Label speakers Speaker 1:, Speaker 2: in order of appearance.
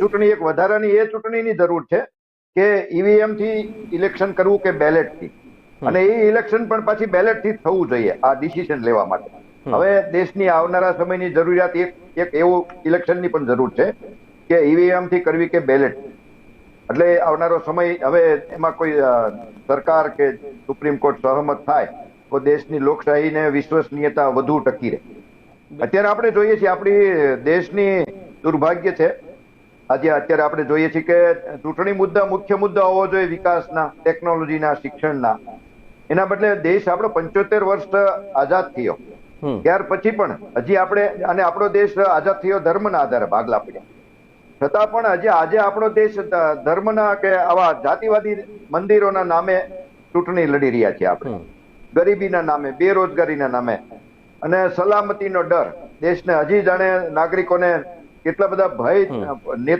Speaker 1: ચૂંટણી એક વધારાની એ ચૂંટણીની જરૂર છે કે ઈવીએમ થી ઇલેક્શન કરવું કે બેલેટ થી, અને એ ઇલેક્શન પણ પાછી બેલેટ થી થવું જોઈએ આ ડિસિઝન લેવા માટે. હવે દેશની આવનારા સમયની જરૂરિયાત એક એવું ઇલેક્શનની પણ જરૂર છે કે ઈવીએમ થી કરવી કે બેલેટ. એટલે આવનારો સમય હવે એમાં કોઈ સરકાર કે સુપ્રીમ કોર્ટ સહમત થાય તો દેશની લોકશાહીને વિશ્વસનીયતા વધુ ટકી રહે. અત્યારે આપણે જોઈએ છીએ આપણી દેશની દુર્ભાગ્ય છે, અત્યારે આપણે જોઈએ છીએ કે ચૂંટણી મુખ્ય મુદ્દા હોવો જોઈએ વિકાસના, ટેકનોલોજીના, શિક્ષણના. એના બદલે દેશ આપણો 75 વર્ષ આઝાદ થયો, ત્યાર પછી પણ હજી આપણે, અને આપણો દેશ આઝાદ થયો ધર્મના આધારે ભાગલા પડ્યા, છતાં પણ હજી આજે આપણો દેશ ધર્મના કે આવા જાતિવાદી મંદિરોના નામે ચૂંટણી લડી રહ્યા છીએ આપણે, ગરીબીના નામે, બેરોજગારીના નામે અને સલામતીનો ડર. દેશને હજી જાણે નાગરિકોને કેટલા બધા ભય